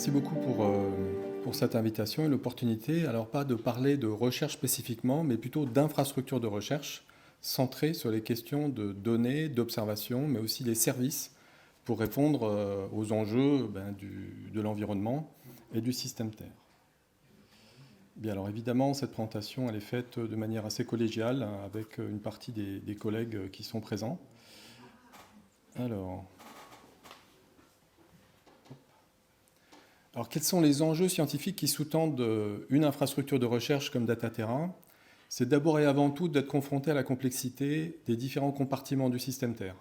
Merci beaucoup pour cette invitation et l'opportunité, alors pas de parler de recherche spécifiquement, mais plutôt d'infrastructures de recherche centrées sur les questions de données, d'observation, mais aussi des services pour répondre aux enjeux de l'environnement et du système Terre. Bien, alors évidemment, cette présentation, elle est faite de manière assez collégiale, avec une partie des collègues qui sont présents. Alors, quels sont les enjeux scientifiques qui sous-tendent une infrastructure de recherche comme Dataterra? C'est d'abord et avant tout d'être confronté à la complexité des différents compartiments du système Terre,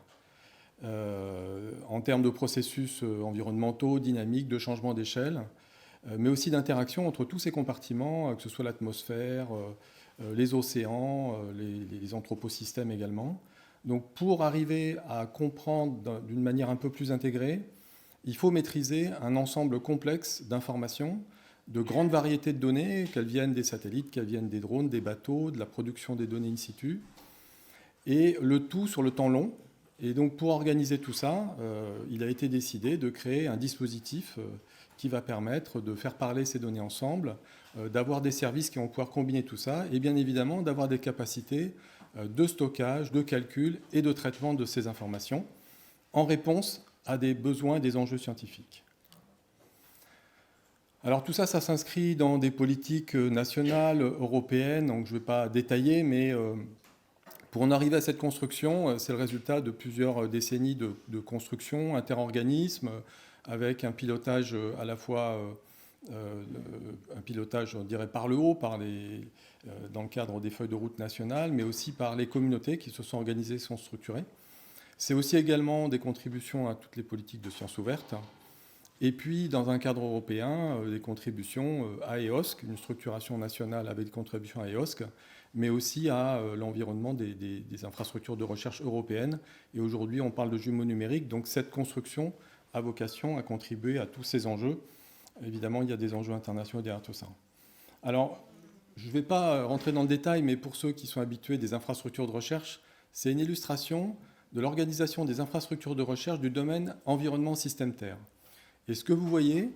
en termes de processus environnementaux, dynamiques, de changement d'échelle, mais aussi d'interaction entre tous ces compartiments, que ce soit l'atmosphère, les océans, les anthroposystèmes également. Donc, pour arriver à comprendre d'une manière un peu plus intégrée, il faut maîtriser un ensemble complexe d'informations, de grandes variétés de données, qu'elles viennent des satellites, qu'elles viennent des drones, des bateaux, de la production des données in situ, et le tout sur le temps long. Et donc pour organiser tout ça, il a été décidé de créer un dispositif qui va permettre de faire parler ces données ensemble, d'avoir des services qui vont pouvoir combiner tout ça, et bien évidemment d'avoir des capacités de stockage, de calcul et de traitement de ces informations, en réponse à des besoins et des enjeux scientifiques. Alors tout ça, ça s'inscrit dans des politiques nationales, européennes, donc je ne vais pas détailler, mais pour en arriver à cette construction, c'est le résultat de plusieurs décennies de construction, interorganismes, avec un pilotage à la fois, un pilotage, on dirait, par le haut, dans le cadre des feuilles de route nationales, mais aussi par les communautés qui se sont organisées, sont structurées. C'est aussi également des contributions à toutes les politiques de sciences ouvertes. Et puis, dans un cadre européen, des contributions à EOSC, une structuration nationale avec des contributions à EOSC, mais aussi à l'environnement des infrastructures de recherche européennes. Et aujourd'hui, on parle de jumeaux numériques. Donc, cette construction a vocation à contribuer à tous ces enjeux. Évidemment, il y a des enjeux internationaux derrière tout ça. Alors, je ne vais pas rentrer dans le détail, mais pour ceux qui sont habitués des infrastructures de recherche, c'est une illustration de l'organisation des infrastructures de recherche du domaine environnement système Terre. Et ce que vous voyez,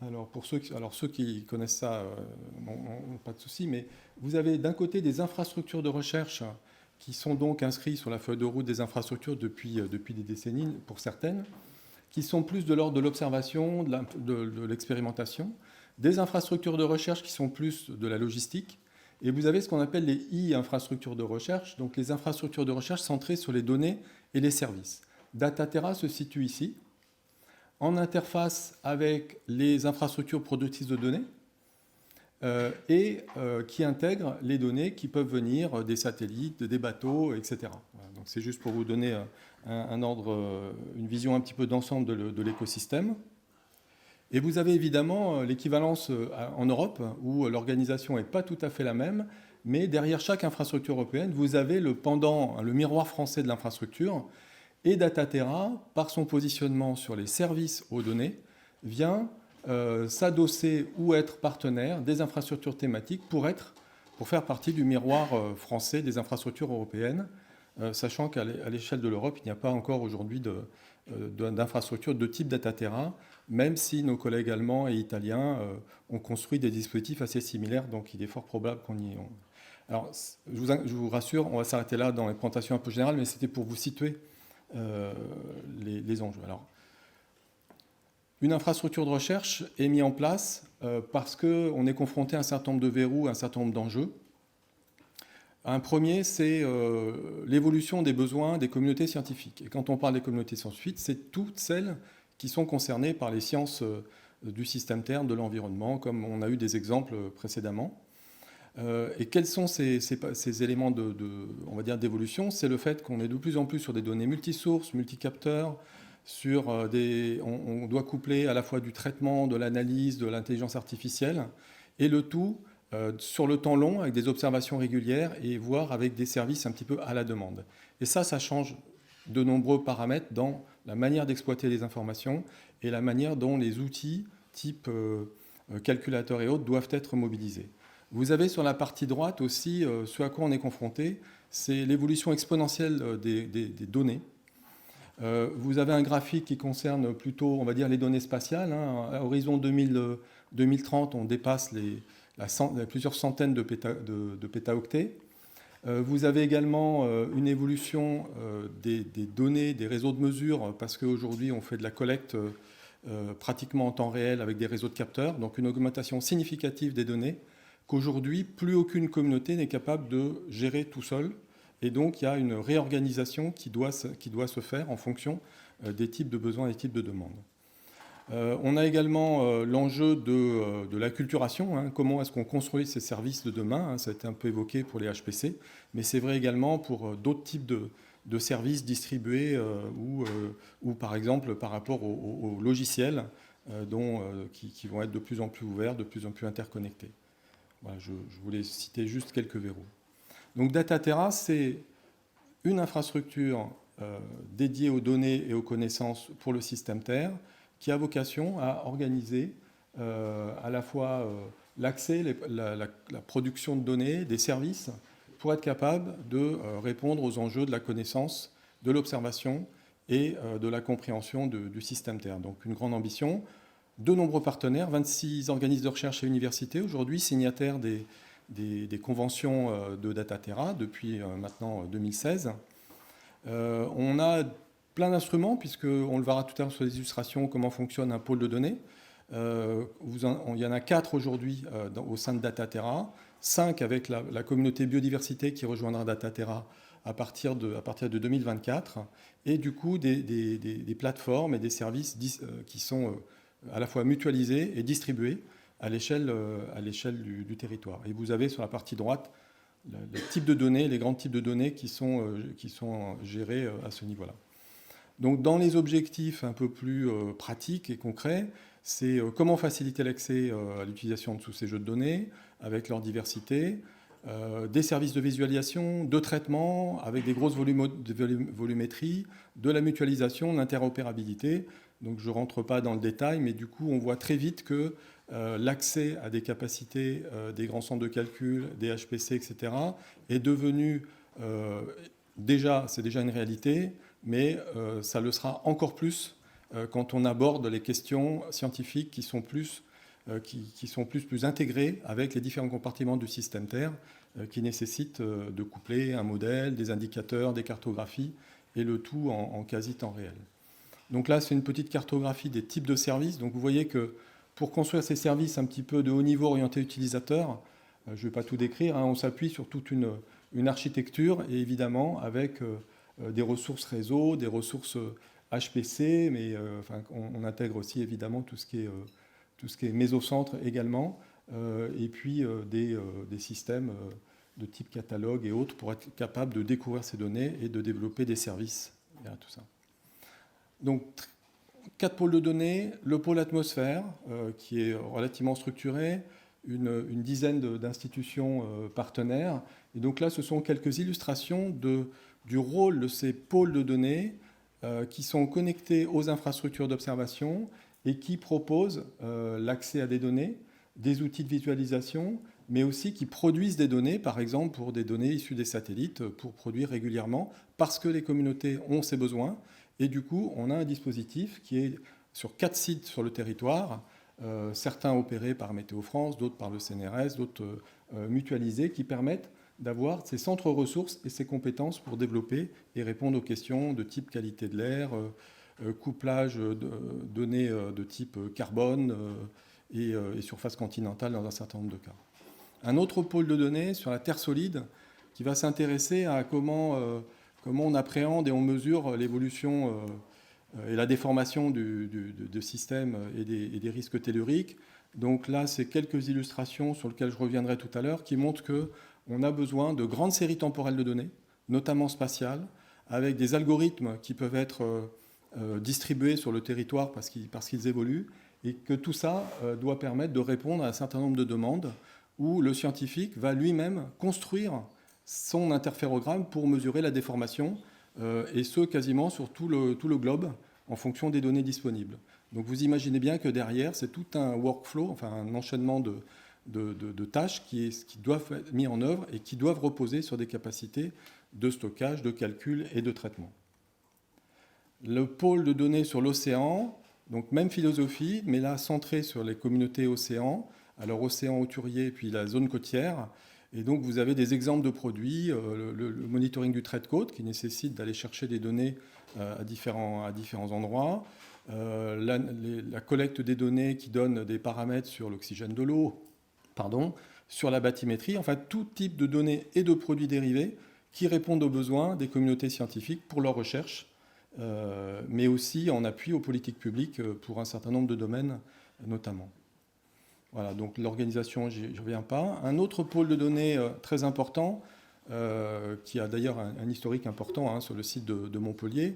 alors ceux qui connaissent ça, pas de souci, mais vous avez d'un côté des infrastructures de recherche qui sont donc inscrites sur la feuille de route des infrastructures depuis des décennies pour certaines, qui sont plus de l'ordre de l'observation, de l'expérimentation, des infrastructures de recherche qui sont plus de la logistique. Et vous avez ce qu'on appelle les I-infrastructures de recherche, donc les infrastructures de recherche centrées sur les données et les services. Dataterra se situe ici, en interface avec les infrastructures productrices de données qui intègrent les données qui peuvent venir des satellites, des bateaux, etc. Donc c'est juste pour vous donner un ordre, une vision un petit peu d'ensemble de l'écosystème. Et vous avez évidemment l'équivalence en Europe, où l'organisation n'est pas tout à fait la même, mais derrière chaque infrastructure européenne, vous avez le pendant, le miroir français de l'infrastructure. Et Dataterra, par son positionnement sur les services aux données, vient s'adosser ou être partenaire des infrastructures thématiques pour faire partie du miroir français des infrastructures européennes, sachant qu'à l'échelle de l'Europe, il n'y a pas encore aujourd'hui d'infrastructures de type Dataterra, même si nos collègues allemands et italiens ont construit des dispositifs assez similaires, donc il est fort probable qu'on y ait. Alors, je vous rassure, on va s'arrêter là dans les présentations un peu générales, mais c'était pour vous situer les enjeux. Alors, une infrastructure de recherche est mise en place parce qu'on est confronté à un certain nombre de verrous, un certain nombre d'enjeux. Un premier, c'est l'évolution des besoins des communautés scientifiques. Et quand on parle des communautés scientifiques, c'est toutes celles qui sont concernées par les sciences du système Terre, de l'environnement, comme on a eu des exemples précédemment. Et quels sont ces éléments on va dire, d'évolution? C'est le fait qu'on est de plus en plus sur des données multisources, multicapteurs, on doit coupler à la fois du traitement, de l'analyse, de l'intelligence artificielle, et le tout sur le temps long, avec des observations régulières, et voire avec des services un petit peu à la demande. Et ça change de nombreux paramètres dans la manière d'exploiter les informations et la manière dont les outils, type calculateur et autres, doivent être mobilisés. Vous avez sur la partie droite aussi ce à quoi on est confronté, c'est l'évolution exponentielle des données. Vous avez un graphique qui concerne plutôt, on va dire, les données spatiales. À horizon 2030, on dépasse plusieurs centaines de pétaoctets. Vous avez également une évolution des données, des réseaux de mesure, parce qu'aujourd'hui, on fait de la collecte pratiquement en temps réel avec des réseaux de capteurs, donc une augmentation significative des données qu'aujourd'hui, plus aucune communauté n'est capable de gérer tout seul. Et donc, il y a une réorganisation qui doit se faire en fonction des types de besoins et des types de demandes. On a également l'enjeu de l'acculturation. Comment est-ce qu'on construit ces services de demain? Ça a été un peu évoqué pour les HPC, mais c'est vrai également pour d'autres types de services distribués ou par exemple par rapport aux logiciels qui vont être de plus en plus ouverts, de plus en plus interconnectés. Voilà, je voulais citer juste quelques verrous. Donc Dataterra, c'est une infrastructure dédiée aux données et aux connaissances pour le système Terre qui a vocation à organiser à la fois l'accès, la production de données, des services, pour être capable de répondre aux enjeux de la connaissance, de l'observation et de la compréhension du système Terre. Donc une grande ambition. De nombreux partenaires, 26 organismes de recherche et universités, aujourd'hui signataires des conventions de Dataterra depuis maintenant 2016. On a plein d'instruments, puisqu'on le verra tout à l'heure sur les illustrations, comment fonctionne un pôle de données. Il y en a 4 aujourd'hui au sein de Dataterra, 5 avec la communauté biodiversité qui rejoindra Dataterra à partir de 2024, et du coup des plateformes et des services qui sont à la fois mutualisés et distribués à l'échelle du territoire. Et vous avez sur la partie droite les types de données, les grands types de données qui sont gérés à ce niveau-là. Donc dans les objectifs un peu plus pratiques et concrets, c'est comment faciliter l'accès à l'utilisation de tous ces jeux de données avec leur diversité, des services de visualisation, de traitement avec des grosses volumétries, de la mutualisation, de l'interopérabilité. Donc je ne rentre pas dans le détail, mais du coup on voit très vite que l'accès à des capacités des grands centres de calcul, des HPC, etc., est devenu c'est déjà une réalité, mais ça le sera encore plus quand on aborde les questions scientifiques qui sont plus intégrées avec les différents compartiments du système Terre, qui nécessitent de coupler un modèle, des indicateurs, des cartographies, et le tout en quasi temps réel. Donc là, c'est une petite cartographie des types de services. Donc vous voyez que pour construire ces services un petit peu de haut niveau orientés utilisateur, je ne vais pas tout décrire, on s'appuie sur toute une architecture, et évidemment avec des ressources réseau, des ressources HPC, mais on intègre aussi évidemment tout ce qui est mésocentre également, et puis des systèmes de type catalogue et autres pour être capable de découvrir ces données et de développer des services derrière tout ça. Donc, 4 pôles de données, le pôle atmosphère, qui est relativement structuré, une dizaine d'institutions partenaires. Et donc là, ce sont quelques illustrations du rôle de ces pôles de données qui sont connectés aux infrastructures d'observation et qui proposent l'accès à des données, des outils de visualisation, mais aussi qui produisent des données, par exemple pour des données issues des satellites, pour produire régulièrement, parce que les communautés ont ces besoins. Et du coup, on a un dispositif qui est sur 4 sites sur le territoire, certains opérés par Météo France, d'autres par le CNRS, d'autres mutualisés, qui permettent d'avoir ces centres ressources et ces compétences pour développer et répondre aux questions de type qualité de l'air, couplage de données de type carbone et surface continentale dans un certain nombre de cas. Un autre pôle de données sur la Terre solide qui va s'intéresser à comment on appréhende et on mesure l'évolution et la déformation de systèmes et des risques telluriques. Donc là, c'est quelques illustrations sur lesquelles je reviendrai tout à l'heure qui montrent qu'on a besoin de grandes séries temporelles de données, notamment spatiales, avec des algorithmes qui peuvent être distribués sur le territoire parce qu'ils évoluent, et que tout ça doit permettre de répondre à un certain nombre de demandes où le scientifique va lui-même construire son interférogramme pour mesurer la déformation, et ce quasiment sur tout le globe en fonction des données disponibles. Donc vous imaginez bien que derrière, c'est tout un workflow, enfin un enchaînement de tâches qui doivent être mis en œuvre et qui doivent reposer sur des capacités de stockage, de calcul et de traitement. Le pôle de données sur l'océan, donc même philosophie, mais là centré sur les communautés océans, alors océan hauturier puis la zone côtière. Et donc vous avez des exemples de produits, le monitoring du trait de côte qui nécessite d'aller chercher des données à différents endroits, la collecte des données qui donne des paramètres sur l'oxygène de l'eau, sur la bathymétrie, enfin tout type de données et de produits dérivés qui répondent aux besoins des communautés scientifiques pour leur recherche, mais aussi en appui aux politiques publiques pour un certain nombre de domaines notamment. Voilà, donc l'organisation, je n'y reviens pas. Un autre pôle de données très important, qui a d'ailleurs un historique important sur le site de Montpellier,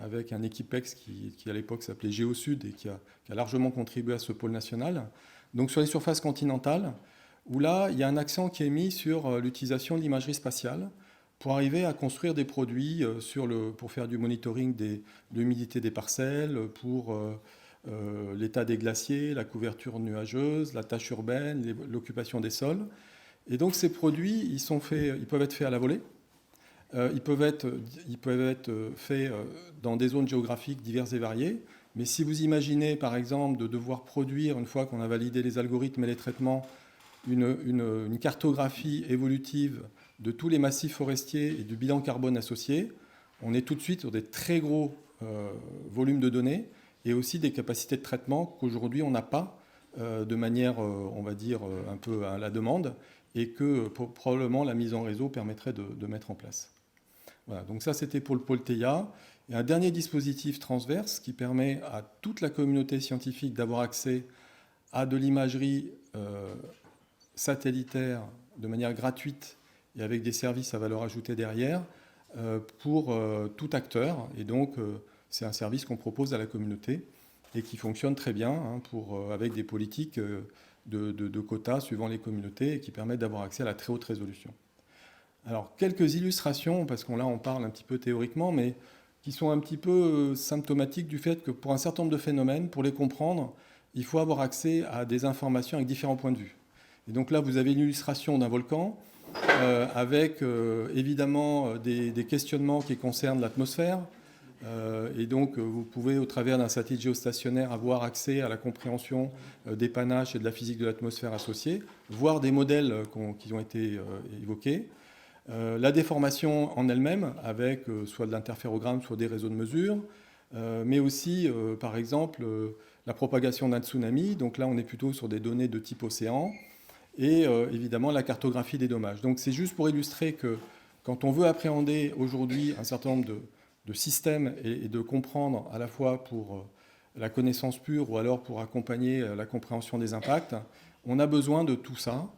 avec un Equipex qui à l'époque s'appelait GéoSud et qui a largement contribué à ce pôle national. Donc sur les surfaces continentales, où là, il y a un accent qui est mis sur l'utilisation de l'imagerie spatiale pour arriver à construire des produits pour faire du monitoring de l'humidité des parcelles, pour l'état des glaciers, la couverture nuageuse, la tâche urbaine, l'occupation des sols. Et donc ces produits, ils peuvent être faits à la volée, ils peuvent être faits dans des zones géographiques diverses et variées. Mais si vous imaginez par exemple de devoir produire, une fois qu'on a validé les algorithmes et les traitements, une cartographie évolutive de tous les massifs forestiers et du bilan carbone associé, on est tout de suite sur des très gros volumes de données et aussi des capacités de traitement qu'aujourd'hui on n'a pas de manière, on va dire, un peu à la demande, et que probablement la mise en réseau permettrait de mettre en place. Voilà, donc ça c'était pour le pôle TEIA. Et un dernier dispositif transverse qui permet à toute la communauté scientifique d'avoir accès à de l'imagerie satellitaire de manière gratuite et avec des services à valeur ajoutée derrière pour tout acteur. Et donc c'est un service qu'on propose à la communauté et qui fonctionne très bien avec des politiques de quotas suivant les communautés et qui permettent d'avoir accès à la très haute résolution. Alors, quelques illustrations, parce qu'on là, on parle un petit peu théoriquement, mais qui sont un petit peu symptomatiques du fait que pour un certain nombre de phénomènes, pour les comprendre, il faut avoir accès à des informations avec différents points de vue. Et donc là, vous avez une illustration d'un volcan avec évidemment des questionnements qui concernent l'atmosphère. Et donc, vous pouvez, au travers d'un satellite géostationnaire, avoir accès à la compréhension des panaches et de la physique de l'atmosphère associée, voir des modèles qui ont été évoqués. La déformation en elle-même, avec soit de l'interférogramme, soit des réseaux de mesure, mais aussi, par exemple, la propagation d'un tsunami. Donc là, on est plutôt sur des données de type océan, et évidemment la cartographie des dommages. Donc c'est juste pour illustrer que quand on veut appréhender aujourd'hui un certain nombre de systèmes et de comprendre à la fois pour la connaissance pure ou alors pour accompagner la compréhension des impacts, on a besoin de tout ça.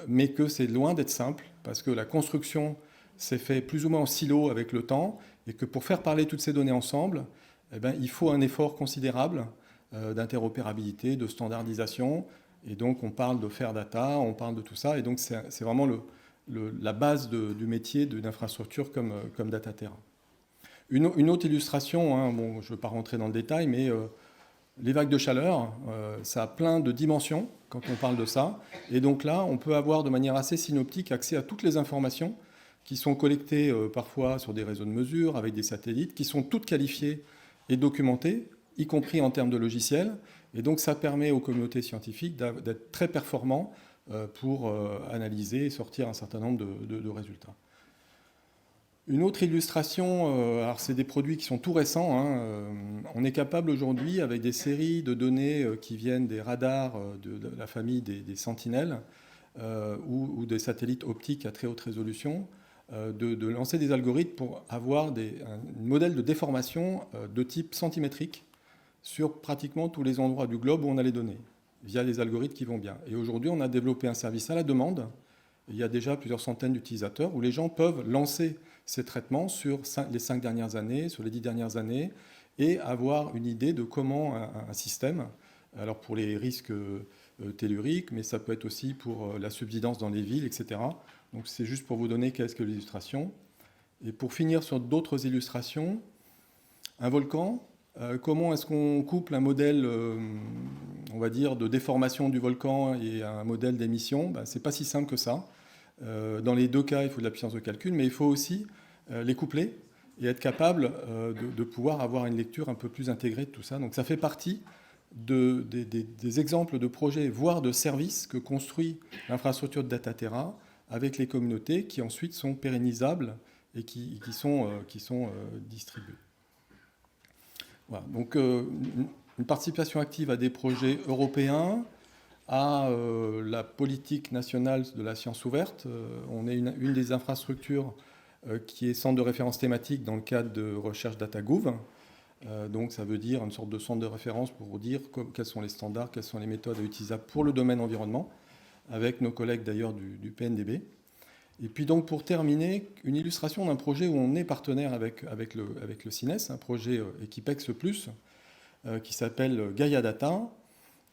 Mais que c'est loin d'être simple, parce que la construction s'est fait plus ou moins en silo avec le temps, et que pour faire parler toutes ces données ensemble, il faut un effort considérable d'interopérabilité, de standardisation, et donc on parle de fair data, on parle de tout ça, et donc c'est vraiment la base du métier d'infrastructure comme Dataterra. Une autre illustration, bon, je ne veux pas rentrer dans le détail, mais les vagues de chaleur, ça a plein de dimensions quand on parle de ça. Et donc là, on peut avoir de manière assez synoptique accès à toutes les informations qui sont collectées parfois sur des réseaux de mesure, avec des satellites, qui sont toutes qualifiées et documentées, y compris en termes de logiciels. Et donc ça permet aux communautés scientifiques d'être très performants pour analyser et sortir un certain nombre de résultats. Une autre illustration, alors c'est des produits qui sont tout récents. On est capable aujourd'hui, avec des séries de données qui viennent des radars de la famille des sentinelles ou des satellites optiques à très haute résolution, de lancer des algorithmes pour avoir un modèle de déformation de type centimétrique sur pratiquement tous les endroits du globe où on a les données, via des algorithmes qui vont bien. Et aujourd'hui, on a développé un service à la demande. Il y a déjà plusieurs centaines d'utilisateurs où les gens peuvent lancer ces traitements sur les 5 dernières années, sur les 10 dernières années, et avoir une idée de comment un système, alors pour les risques telluriques, mais ça peut être aussi pour la subsidence dans les villes, etc. Donc c'est juste pour vous donner quelques illustrations. Et pour finir sur d'autres illustrations, un volcan, comment est-ce qu'on couple un modèle, on va dire, de déformation du volcan et un modèle d'émission? C'est pas si simple que ça. Dans les deux cas, il faut de la puissance de calcul, mais il faut aussi les coupler. et être capable de pouvoir avoir une lecture un peu plus intégrée de tout ça. Donc ça fait partie des exemples de projets, voire de services que construit l'infrastructure de Dataterra avec les communautés qui ensuite sont pérennisables et qui sont distribués. Voilà. Donc une participation active à des projets européens, à la politique nationale de la science ouverte. On est une des infrastructures qui est centre de référence thématique dans le cadre de recherche DataGouv. Donc ça veut dire une sorte de centre de référence pour dire quels sont les standards, quelles sont les méthodes utilisables pour le domaine environnement, avec nos collègues d'ailleurs du PNDB. Et puis donc pour terminer, une illustration d'un projet où on est partenaire avec le CINES, un projet Equipex Plus, qui s'appelle Gaia Data,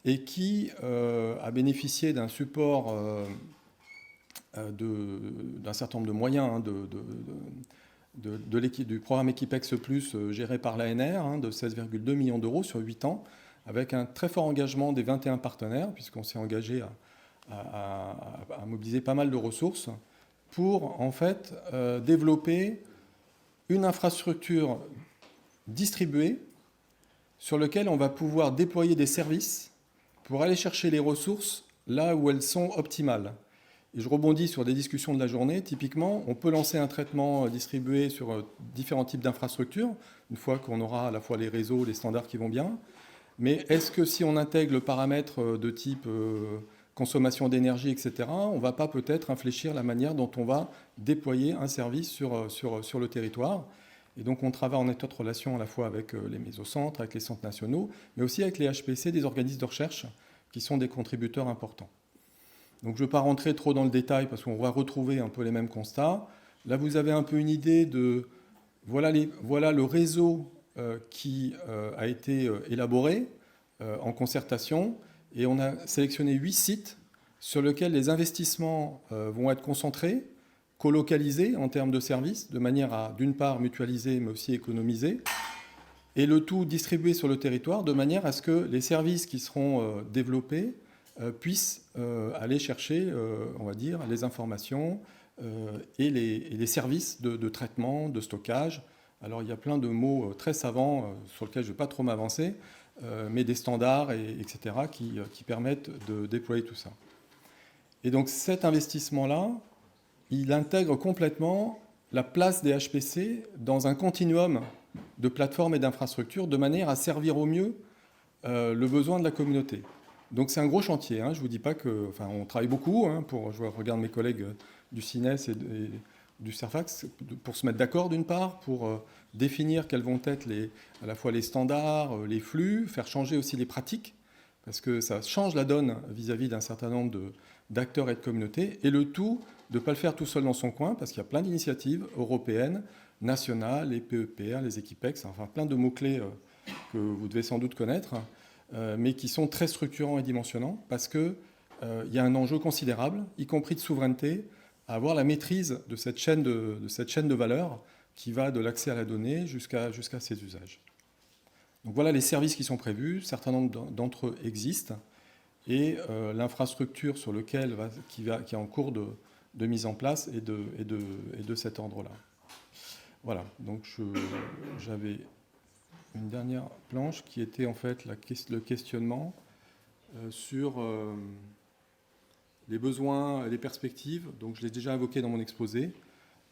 et qui a bénéficié d'un support d'un certain nombre de moyens de l'équipe du programme Equipex Plus géré par l'ANR, de 16,2 millions d'euros sur 8 ans, avec un très fort engagement des 21 partenaires, puisqu'on s'est engagé à mobiliser pas mal de ressources pour en fait développer une infrastructure distribuée sur laquelle on va pouvoir déployer des services pour aller chercher les ressources là où elles sont optimales. Et je rebondis sur des discussions de la journée. Typiquement, on peut lancer un traitement distribué sur différents types d'infrastructures, une fois qu'on aura à la fois les réseaux, les standards qui vont bien. Mais est-ce que si on intègre le paramètre de type consommation d'énergie, etc., on ne va pas peut-être infléchir la manière dont on va déployer un service sur le territoire? Et donc on travaille en étroite relation à la fois avec les mésocentres, avec les centres nationaux, mais aussi avec les HPC, des organismes de recherche qui sont des contributeurs importants. Donc je ne vais pas rentrer trop dans le détail parce qu'on va retrouver un peu les mêmes constats. Là, vous avez un peu une idée de... Voilà le réseau qui a été élaboré en concertation. Et on a sélectionné 8 sites sur lesquels les investissements vont être concentrés, colocalisés en termes de services, de manière à, d'une part, mutualiser, mais aussi économiser, et le tout distribué sur le territoire, de manière à ce que les services qui seront développés puissent aller chercher, on va dire, les informations et les services de traitement, de stockage. Alors il y a plein de mots très savants sur lesquels je ne vais pas trop m'avancer, mais des standards, etc., qui permettent de déployer tout ça. Et donc cet investissement-là, il intègre complètement la place des HPC dans un continuum de plateformes et d'infrastructures, de manière à servir au mieux le besoin de la communauté. Donc c'est un gros chantier, hein. Je ne vous dis pas que... Enfin, on travaille beaucoup, hein, je regarde mes collègues du CINES et du CERFAX, pour se mettre d'accord d'une part, pour définir quels vont être à la fois les standards, les flux, faire changer aussi les pratiques, parce que ça change la donne vis-à-vis d'un certain nombre d'acteurs et de communautés, et le tout de ne pas le faire tout seul dans son coin, parce qu'il y a plein d'initiatives européennes, nationales, les PEPR, les Equipex, enfin plein de mots-clés que vous devez sans doute connaître, mais qui sont très structurants et dimensionnants, parce qu'il y a un enjeu considérable, y compris de souveraineté, à avoir la maîtrise de cette chaîne de valeur qui va de l'accès à la donnée jusqu'à ses usages. Donc voilà les services qui sont prévus, certains nombre d'entre eux existent, et l'infrastructure sur laquelle qui est en cours de mise en place est de cet ordre-là. Voilà, donc j'avais une dernière planche qui était en fait le questionnement sur les besoins et les perspectives. Donc je l'ai déjà évoqué dans mon exposé.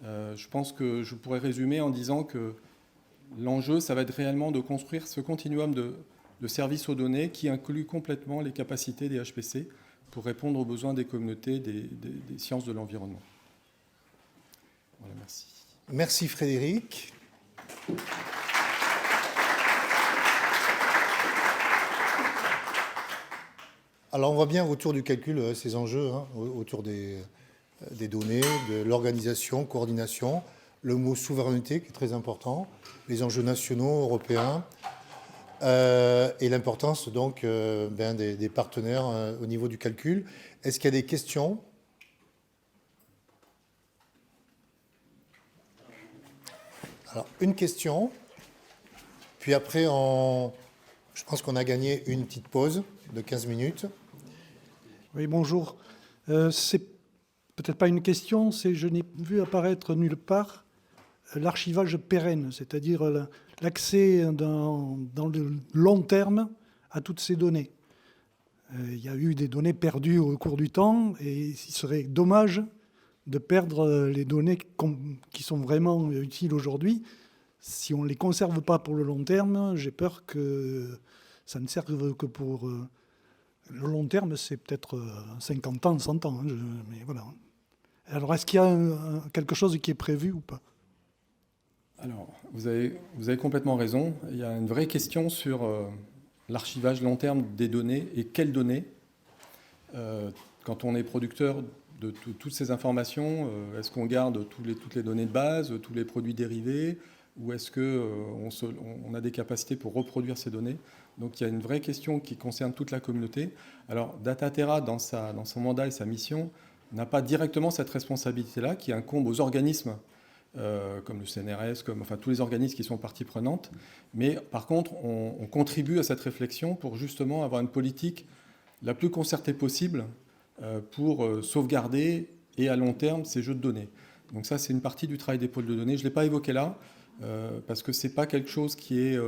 Je pense que je pourrais résumer en disant que l'enjeu, ça va être réellement de construire ce continuum de services aux données qui inclut complètement les capacités des HPC pour répondre aux besoins des communautés des sciences de l'environnement. Voilà, merci. Merci Frédéric. Alors on voit bien autour du calcul ces enjeux, hein, autour des données, de l'organisation, coordination, le mot souveraineté qui est très important, les enjeux nationaux, européens, et l'importance donc des partenaires au niveau du calcul. Est-ce qu'il y a des questions ? Alors une question, puis après je pense qu'on a gagné une petite pause de 15 minutes. Oui, bonjour. C'est peut-être pas une question, je n'ai vu apparaître nulle part l'archivage pérenne, c'est-à-dire l'accès dans le long terme à toutes ces données. Il y a eu des données perdues au cours du temps et il serait dommage de perdre les données qui sont vraiment utiles aujourd'hui. Si on ne les conserve pas pour le long terme, j'ai peur que ça ne serve que pour... le long terme, c'est peut-être 50 ans, 100 ans. Mais voilà. Alors, est-ce qu'il y a quelque chose qui est prévu ou pas ? Alors, vous avez complètement raison. Il y a une vraie question sur l'archivage long terme des données et quelles données. Quand on est producteur de toutes ces informations, est-ce qu'on garde toutes les données de base, tous les produits dérivés, ou est-ce qu'on a des capacités pour reproduire ces données ? Donc il y a une vraie question qui concerne toute la communauté. Alors Dataterra, dans son mandat et sa mission, n'a pas directement cette responsabilité-là qui incombe aux organismes comme le CNRS, enfin tous les organismes qui sont partie prenante. Mais par contre, on contribue à cette réflexion pour justement avoir une politique la plus concertée possible pour sauvegarder et à long terme ces jeux de données. Donc ça, c'est une partie du travail des pôles de données. Je ne l'ai pas évoqué là, parce que ce n'est pas quelque chose qui est...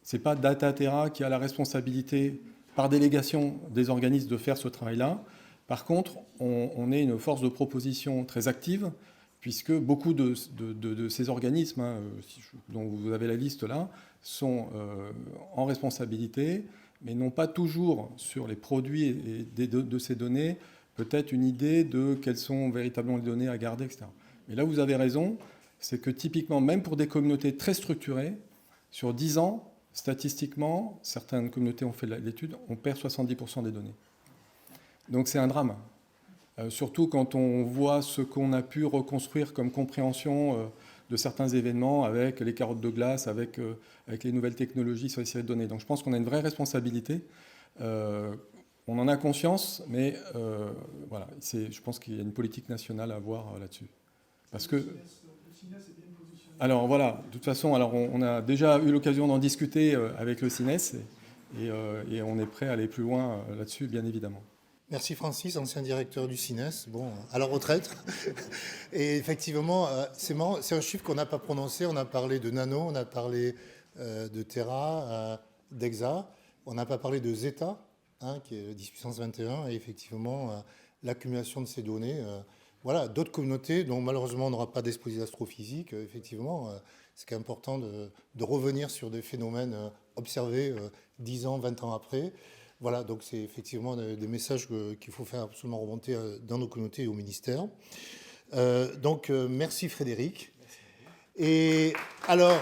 c'est pas Dataterra qui a la responsabilité par délégation des organismes de faire ce travail-là. Par contre, on est une force de proposition très active, puisque beaucoup de ces organismes, dont vous avez la liste là, sont en responsabilité, mais n'ont pas toujours sur les produits et de ces données peut-être une idée de quelles sont véritablement les données à garder, etc. Mais là, vous avez raison, c'est que typiquement, même pour des communautés très structurées, sur 10 ans, statistiquement, certaines communautés ont fait l'étude, on perd 70% des données. Donc c'est un drame. Surtout quand on voit ce qu'on a pu reconstruire comme compréhension de certains événements avec les carottes de glace, avec les nouvelles technologies sur les séries de données. Donc je pense qu'on a une vraie responsabilité. On en a conscience, mais voilà, je pense qu'il y a une politique nationale à avoir là-dessus. Parce que... Alors voilà, de toute façon, alors on a déjà eu l'occasion d'en discuter avec le CINES et on est prêt à aller plus loin là-dessus, bien évidemment. Merci Francis, ancien directeur du CINES, à la retraite. Et effectivement, c'est marrant, c'est un chiffre qu'on n'a pas prononcé. On a parlé de nano, on a parlé de Tera, d'Exa. On n'a pas parlé de Zeta, qui est 10 puissance 21. Et effectivement, l'accumulation de ces données. Voilà, d'autres communautés dont malheureusement on n'aura pas d'exposé astrophysique. Effectivement, c'est quand même important de revenir sur des phénomènes observés 10 ans, 20 ans après. Voilà, donc c'est effectivement des messages qu'il faut faire absolument remonter dans nos communautés et au ministère. Donc merci Frédéric. Et alors...